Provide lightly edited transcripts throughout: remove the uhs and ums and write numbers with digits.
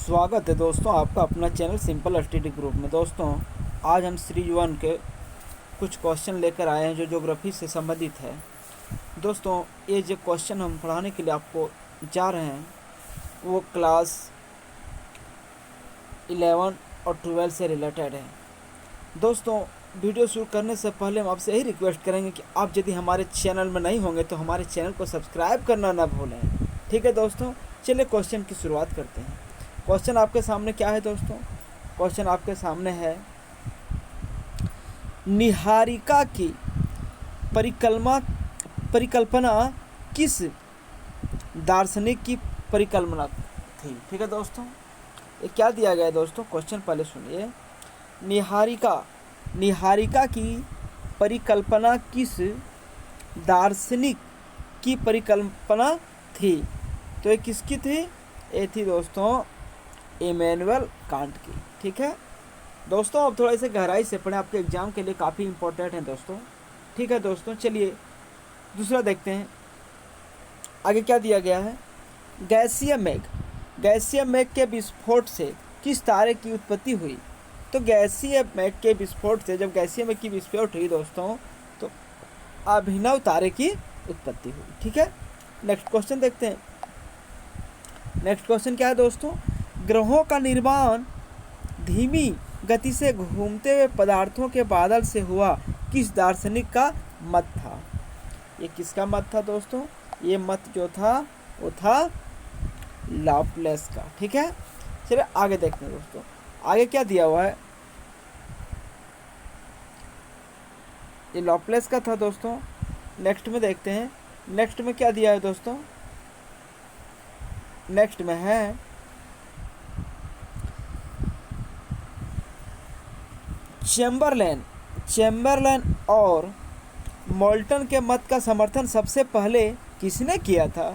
स्वागत है दोस्तों आपका अपना चैनल सिंपल स्टडी ग्रुप में। दोस्तों आज हम सीरीज 1 के कुछ क्वेश्चन लेकर आए हैं जो ज्योग्राफी से संबंधित है। दोस्तों ये जो क्वेश्चन हम पढ़ाने के लिए आपको जा रहे हैं वो क्लास 11 और 12 से रिलेटेड है। दोस्तों वीडियो शुरू करने से पहले हम आपसे यही रिक्वेस्ट करेंगे कि आप यदि हमारे चैनल में नहीं होंगे तो हमारे चैनल को सब्सक्राइब करना ना भूलें। ठीक है दोस्तों, चलिए क्वेश्चन की शुरुआत करते हैं। क्वेश्चन आपके सामने क्या है दोस्तों? क्वेश्चन आपके सामने है, निहारिका की परिकल्पना किस दार्शनिक की परिकल्पना थी? ठीक है दोस्तों, ये क्या दिया गया है दोस्तों? क्वेश्चन पहले सुनिए। निहारिका की परिकल्पना किस दार्शनिक की परिकल्पना थी? तो ये किसकी थी? ये थी दोस्तों इमैनुअल कांट की। ठीक है दोस्तों, अब थोड़ा इसे गहराई से पढ़ें, आपके एग्जाम के लिए काफ़ी इंपॉर्टेंट है दोस्तों। ठीक है दोस्तों, चलिए दूसरा देखते हैं आगे क्या दिया गया है। गैसीय मेघ के विस्फोट से किस तारे की उत्पत्ति हुई? तो गैसीय मेघ के विस्फोट से, जब गैसीय मेघ की विस्फोट हुई दोस्तों, तो अभिनव तारे की उत्पत्ति हुई। ठीक है, नेक्स्ट क्वेश्चन देखते हैं। नेक्स्ट क्वेश्चन क्या है दोस्तों? ग्रहों का निर्माण धीमी गति से घूमते हुए पदार्थों के बादल से हुआ किस दार्शनिक का मत था? ये किसका मत था दोस्तों? ये मत जो था वो था लाप्लेस का। ठीक है, चलिए आगे देखते हैं दोस्तों, आगे क्या दिया हुआ है। ये लाप्लेस का था दोस्तों। नेक्स्ट में देखते हैं, नेक्स्ट में क्या दिया है दोस्तों? नेक्स्ट में है चैम्बरलैन और मोल्टन के मत का समर्थन सबसे पहले किसने किया था?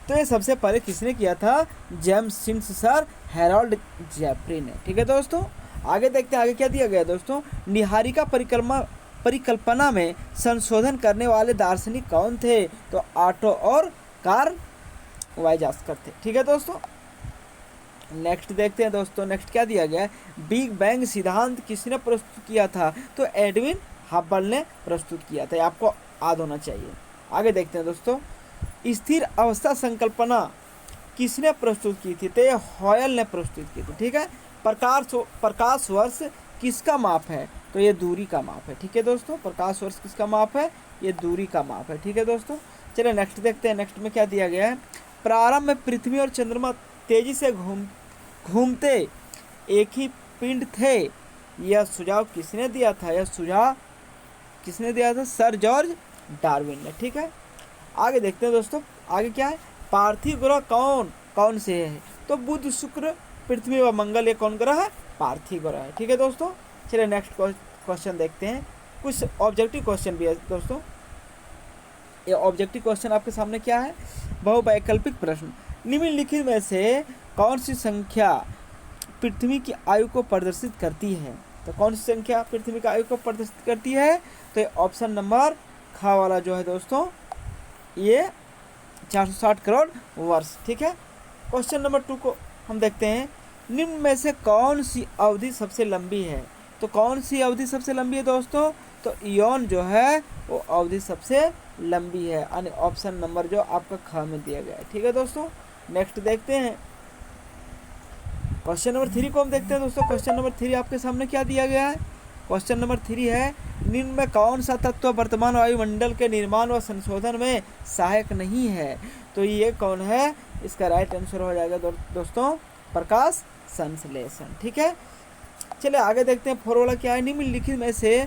तो ये सबसे पहले किसने किया था? James Sims sir Harold Jeffrey ने। ठीक है दोस्तों, आगे देखते हैं आगे क्या दिया गया दोस्तों। निहारिका परिकल्पना में संशोधन करने वाले दार्शनिक कौन थे? तो ऑटो और कार्ल वाइजास्कर थे। ठीक है दोस्तों, नेक्स्ट देखते हैं दोस्तों, नेक्स्ट क्या दिया गया है। बिग बैंग सिद्धांत किसने प्रस्तुत किया था? तो एडविन हबल ने प्रस्तुत किया था। आपको याद होना चाहिए। आगे देखते हैं दोस्तों, स्थिर अवस्था संकल्पना किसने प्रस्तुत की थी? तो ये हॉयल ने प्रस्तुत की थी। ठीक है, प्रकाश वर्ष किसका माप है? तो ये दूरी का माप है। ठीक है दोस्तों, प्रकाश वर्ष किसका माप है? ये दूरी का माप है। ठीक है दोस्तों, चलिए नेक्स्ट देखते हैं। नेक्स्ट में क्या दिया गया है। प्रारंभ में पृथ्वी और चंद्रमा तेजी से घूमते एक ही पिंड थे, यह सुझाव किसने दिया था? यह सुझाव किसने दिया था? सर जॉर्ज डार्विन ने। ठीक है, आगे देखते हैं दोस्तों, आगे क्या है। पार्थिव ग्रह कौन कौन से है? तो बुध, शुक्र, पृथ्वी व मंगल, ये कौन ग्रह है? पार्थिव ग्रह है। ठीक है दोस्तों, चलिए नेक्स्ट क्वेश्चन देखते हैं। कुछ ऑब्जेक्टिव क्वेश्चन भी है दोस्तों। ये ऑब्जेक्टिव क्वेश्चन आपके सामने क्या है? बहुवैकल्पिक प्रश्न, निम्नलिखित में से कौन सी संख्या पृथ्वी की आयु को प्रदर्शित करती है? तो कौन सी संख्या पृथ्वी की आयु को प्रदर्शित करती है? तो ये ऑप्शन नंबर ख वाला जो है दोस्तों, ये 460 करोड़ वर्ष। ठीक है, क्वेश्चन नंबर 2 को हम देखते हैं। निम्न में से कौन सी अवधि सबसे लंबी है? तो कौन सी अवधि सबसे लंबी है दोस्तों? तो इयोन जो है वो अवधि सबसे लंबी है, यानी ऑप्शन नंबर जो आपका ख में दिया गया है। ठीक है दोस्तों, नेक्स्ट देखते हैं क्वेश्चन नंबर 3 को हम देखते हैं दोस्तों। क्वेश्चन नंबर 3 आपके सामने क्या दिया गया है? क्वेश्चन नंबर 3 है, निम्न में कौन सा तत्व वर्तमान वायुमंडल के निर्माण व संशोधन में सहायक नहीं है? तो ये कौन है? इसका राइट आंसर हो जाएगा दोस्तों प्रकाश संश्लेषण। ठीक है, चलिए आगे देखते हैं। फॉर्मूला क्या है। निम्नलिखित में से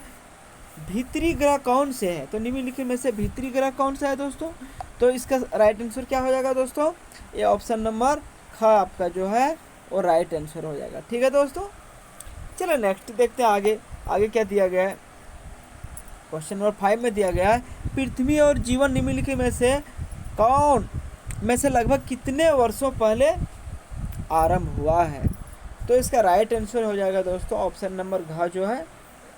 भीतरी ग्रह कौन से है? तो निम्नलिखित में से भीतरी ग्रह कौन सा है दोस्तों? तो इसका राइट आंसर क्या हो जाएगा दोस्तों? ये ऑप्शन नंबर ख आपका जो है वो राइट आंसर हो जाएगा। ठीक है दोस्तों, चलो नेक्स्ट देखते हैं आगे। आगे क्या दिया गया है? क्वेश्चन नंबर 5 में दिया गया है, पृथ्वी और जीवन निम्नलिखित में से कौन में से लगभग कितने वर्षों पहले आरंभ हुआ है? तो इसका राइट आंसर हो जाएगा दोस्तों ऑप्शन नंबर घ जो है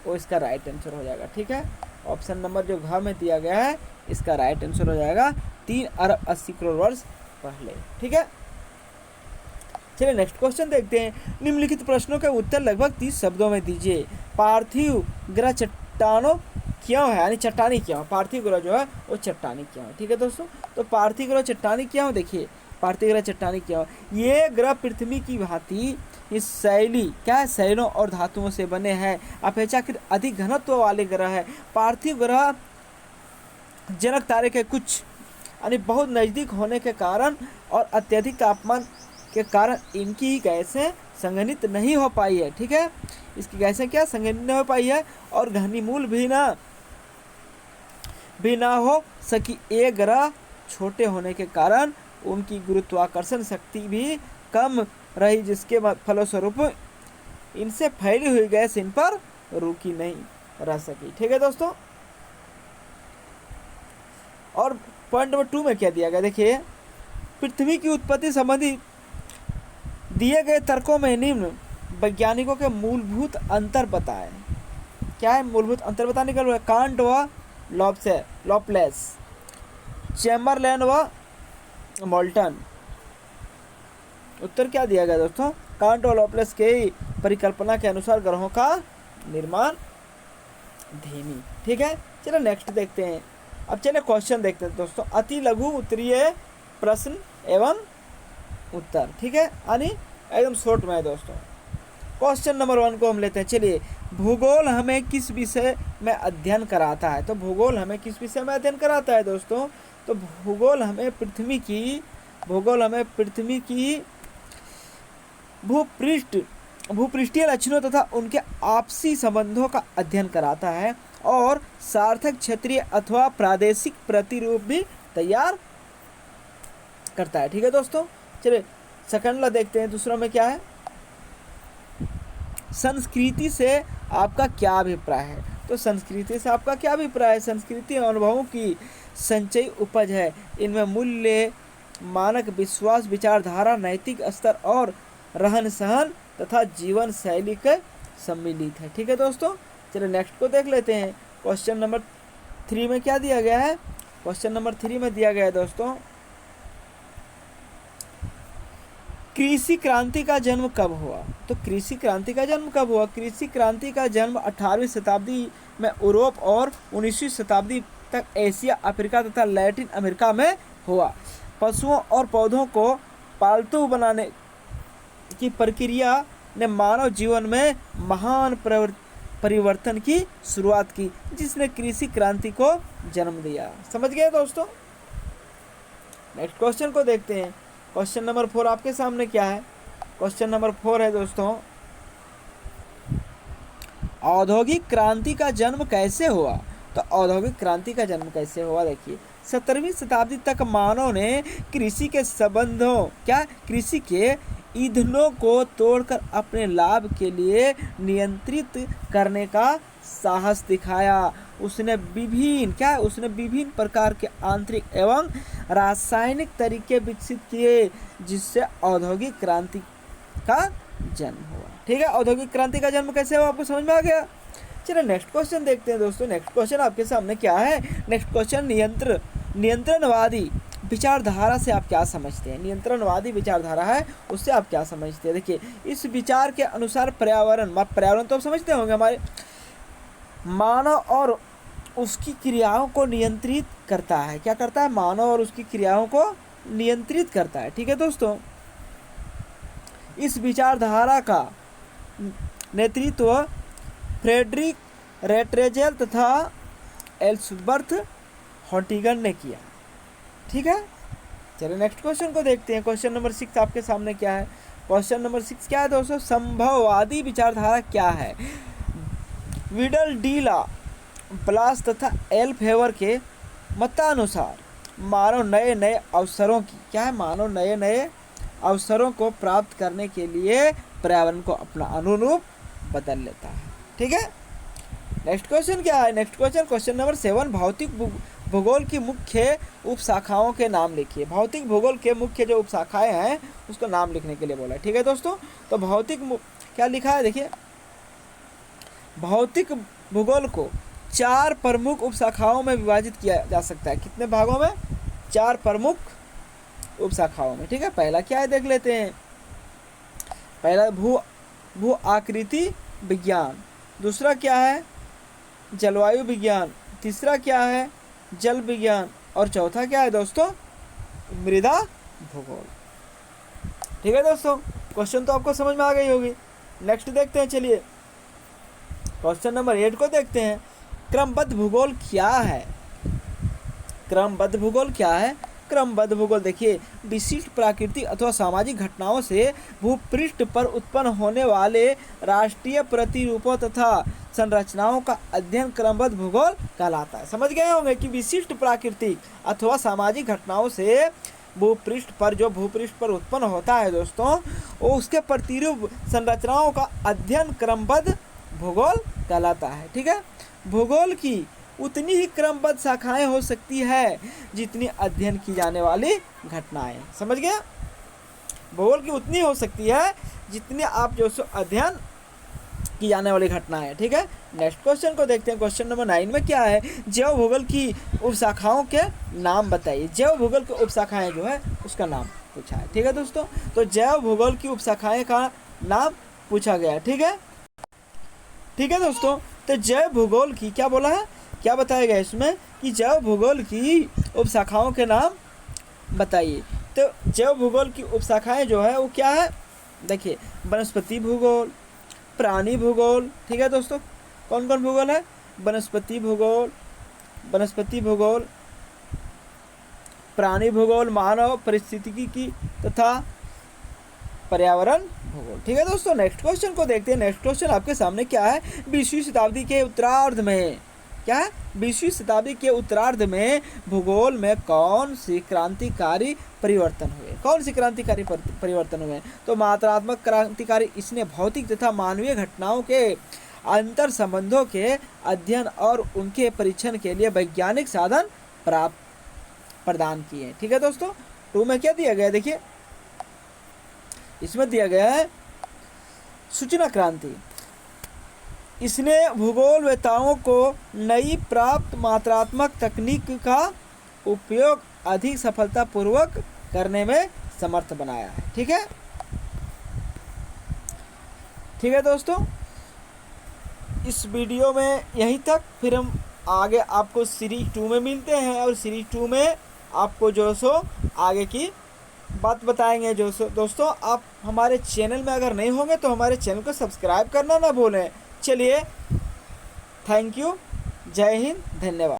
वो इसका राइट आंसर हो जाएगा। ठीक है, ऑप्शन नंबर जो घ में दिया गया है इसका राइट आंसर हो जाएगा 3 अरब 80 करोड़ वर्ष पहले। ठीक है, चलिए नेक्स्ट क्वेश्चन देखते हैं। निम्नलिखित प्रश्नों के उत्तर लगभग 30 शब्दों में दीजिए। पार्थिव ग्रह चट्टानों क्यों है, यानी चट्टानी क्यों है, पार्थिव ग्रह जो है वो चट्टानी क्यों है। ठीक है दोस्तों, तो पार्थिव ग्रह चट्टानी क्यों, देखिए पार्थिव ग्रह चट्टानी क्यों, ये ग्रह पृथ्वी की भांति इस शैली क्या है, शैलों और धातुओं से बने हैं, अपेक्षाकृत अधिक घनत्व वाले ग्रह है। पार्थिव ग्रह जनक तारे के कुछ यानी बहुत नज़दीक होने के कारण और अत्यधिक तापमान के कारण इनकी गैसें संघनित नहीं हो पाई है। ठीक है, इसकी गैसें क्या संघनित नहीं हो पाई है और घनीमूल भी ना हो सकी। एक ग्रह छोटे होने के कारण उनकी गुरुत्वाकर्षण शक्ति भी कम रही, जिसके फलस्वरूप इनसे फैली हुई गैस इन पर रुकी नहीं रह सकी। ठीक है दोस्तों, और पॉइंट नंबर 2 में क्या दिया गया, देखिए पृथ्वी की उत्पत्ति संबंधी दिए गए तर्कों में निम्न वैज्ञानिकों के मूलभूत अंतर बताएं। क्या है मूलभूत अंतर बताने का, कांट व लॉपलेस, चैम्बरलेन व मोल्टन। उत्तर क्या दिया गया दोस्तों, कांट और लॉपलेस के परिकल्पना के अनुसार ग्रहों का निर्माण धीमी। ठीक है, चलो नेक्स्ट देखते हैं। अब चलिए क्वेश्चन देखते हैं दोस्तों, अति लघु उत्तरीय प्रश्न एवं उत्तर। ठीक है, यानी एकदम शॉर्ट में है दोस्तों। क्वेश्चन नंबर 1 को हम लेते हैं। चलिए, भूगोल हमें किस विषय में अध्ययन कराता है, तो भूगोल हमें किस विषय में अध्ययन कराता है दोस्तों, तो भूगोल हमें पृथ्वी की भूपृष्ठीय लक्षणों तथा उनके आपसी संबंधों का अध्ययन कराता है और सार्थक क्षेत्रीय अथवा प्रादेशिक प्रतिरूप भी तैयार करता है। ठीक है दोस्तों, चलिए सेकंड ला देखते हैं। दूसरा में क्या है, संस्कृति से आपका क्या अभिप्राय है, तो संस्कृति से आपका क्या अभिप्राय है, संस्कृति अनुभवों की संचयी उपज है। इनमें मूल्य, मानक, विश्वास, विचारधारा, नैतिक स्तर और रहन सहन तथा जीवन शैली के सम्मिलित है। ठीक है दोस्तों, चलिए नेक्स्ट को देख लेते हैं। क्वेश्चन नंबर 3 में क्या दिया गया है, क्वेश्चन नंबर 3 में दिया गया है दोस्तों, कृषि क्रांति का जन्म कब हुआ, तो कृषि क्रांति का जन्म कब हुआ, कृषि क्रांति का जन्म 18वीं शताब्दी में यूरोप और 19वीं शताब्दी तक एशिया, अफ्रीका तथा लैटिन अमेरिका में हुआ। पशुओं और पौधों को पालतू बनाने की प्रक्रिया ने मानव जीवन में महान परिवर्तन की शुरुआत की, जिसने कृषि क्रांति को जन्म दिया। समझ गए दोस्तों, नेक्स्ट क्वेश्चन को देखते हैं। क्वेश्चन नंबर 4 आपके सामने क्या है, क्वेश्चन नंबर 4 है दोस्तों, औद्योगिक क्रांति का जन्म कैसे हुआ, तो औद्योगिक क्रांति का जन्म कैसे हुआ, देखिए 17वीं शताब्दी तक मानव ने कृषि के कृषि के ईंधनों को तोड़कर अपने लाभ के लिए नियंत्रित करने का साहस दिखाया। उसने विभिन्न प्रकार के आंतरिक एवं रासायनिक तरीके विकसित किए, जिससे औद्योगिक क्रांति का जन्म हुआ। ठीक है, औद्योगिक क्रांति का जन्म कैसे हुआ आपको समझ में आ गया। चलिए नेक्स्ट क्वेश्चन देखते हैं दोस्तों। नेक्स्ट क्वेश्चन आपके सामने क्या है, नेक्स्ट क्वेश्चन नियंत्रणवादी विचारधारा से आप क्या समझते हैं, नियंत्रणवादी विचारधारा है उससे आप क्या समझते हैं। देखिए, इस विचार के अनुसार पर्यावरण तो आप समझते होंगे, हमारे मानव और उसकी क्रियाओं को नियंत्रित करता है। क्या करता है, मानव और उसकी क्रियाओं को नियंत्रित करता है। ठीक है दोस्तों, इस विचारधारा का नेतृत्व फ्रेडरिक रेटरेजेल तथा एल्सवर्थ हॉन्टिगन ने किया। ठीक है, चलिए नेक्स्ट क्वेश्चन को देखते हैं। क्वेश्चन नंबर 6 आपके सामने क्या है, क्वेश्चन नंबर 6 क्या है दोस्तों, संभववादी विचारधारा क्या है। विडल डी ला ब्लास तथा एल फेवर के मतानुसार मानव नए नए अवसरों को प्राप्त करने के लिए पर्यावरण को अपना अनुरूप बदल लेता है। ठीक है, नेक्स्ट क्वेश्चन क्या है, नेक्स्ट क्वेश्चन नंबर 7, भौतिक भूगोल की मुख्य उपशाखाओं के नाम लिखिए। भौतिक भूगोल के मुख्य जो उपशाखाएं हैं उसको नाम लिखने के लिए बोला है। ठीक है दोस्तों, तो क्या लिखा है, देखिए भौतिक भूगोल को 4 प्रमुख उपशाखाओं में विभाजित किया जा सकता है। कितने भागों में, 4 प्रमुख उपशाखाओं में। ठीक है, पहला क्या है देख लेते हैं, पहला भू आकृति विज्ञान, दूसरा क्या है जलवायु विज्ञान, तीसरा क्या है जल विज्ञान, और चौथा क्या है दोस्तों मृदा भूगोल। ठीक है दोस्तों, क्वेश्चन तो आपको समझ में आ गई होगी। नेक्स्ट देखते हैं, चलिए क्वेश्चन नंबर 8 को देखते हैं। क्रमबद्ध भूगोल क्या है? क्रमबद्ध भूगोल क्या है? क्रमबद्ध भूगोल देखिए विशिष्ट प्राकृतिक अथवा सामाजिक घटनाओं से भूपृष्ठ पर उत्पन्न होने वाले राष्ट्रीय प्रतिरूपों तथा संरचनाओं का अध्ययन क्रमबद्ध भूगोल कहलाता है। समझ गए होंगे कि विशिष्ट प्राकृतिक अथवा सामाजिक घटनाओं से भूपृष्ठ पर उत्पन्न होता है दोस्तों, वो उसके प्रतिरूप संरचनाओं का अध्ययन क्रमबद्ध भूगोल कहलाता है। ठीक है, भूगोल की उतनी ही क्रमबद्ध शाखाएं हो सकती है जितनी अध्ययन की जाने वाली घटनाएं। समझ गया, भूगोल की उतनी हो सकती है जितनी आप जो सो अध्ययन की जाने वाली घटनाएं। ठीक है, नेक्स्ट क्वेश्चन को देखते हैं। क्वेश्चन नंबर 9 में क्या है, जैव भूगोल की उपशाखाओं के नाम बताइए। जैव भूगोल की उपशाखाएं जो है उसका नाम पूछा है। ठीक है दोस्तों, तो जैव भूगोल की उपशाखाएं का नाम पूछा गया। ठीक है दोस्तों, तो जैव भूगोल की क्या बोला है, क्या बताया गया इसमें कि जैव भूगोल की उपशाखाओं के नाम बताइए। तो जैव भूगोल की उपशाखाएं जो है वो क्या है, देखिए वनस्पति भूगोल, प्राणी भूगोल। ठीक है दोस्तों, कौन कौन भूगोल है, वनस्पति भूगोल, प्राणी भूगोल, मानव परिस्थितिकी की तथा पर्यावरण भूगोल। ठीक है दोस्तों, नेक्स्ट क्वेश्चन को देखते हैं। नेक्स्ट क्वेश्चन आपके सामने क्या है, 20वीं शताब्दी के उत्तरार्ध में क्या है, 20वीं शताब्दी के उत्तरार्ध में भूगोल में कौन सी क्रांतिकारी परिवर्तन हुए? तो मात्रात्मक क्रांतिकारी, इसने भौतिक तथा मानवीय घटनाओं के अंतर संबंधों के अध्ययन और उनके परीक्षण के लिए वैज्ञानिक साधन प्रदान किए। ठीक है दोस्तों, 2 में क्या दिया गया, देखिए इसमें दिया गया है सूचना क्रांति, इसने भूगोलवेत्ताओं को नई प्राप्त मात्रात्मक तकनीक का उपयोग अधिक सफलतापूर्वक करने में समर्थ बनाया है। ठीक है दोस्तों, इस वीडियो में यहीं तक, फिर हम आगे आपको सीरीज 2 में मिलते हैं और सीरीज 2 में आपको जो सो आगे की बात बताएंगे। जो सो दोस्तों, आप हमारे चैनल में अगर नहीं होंगे तो हमारे चैनल को सब्सक्राइब करना ना भूलें। चलिए, थैंक यू, जय हिंद, धन्यवाद।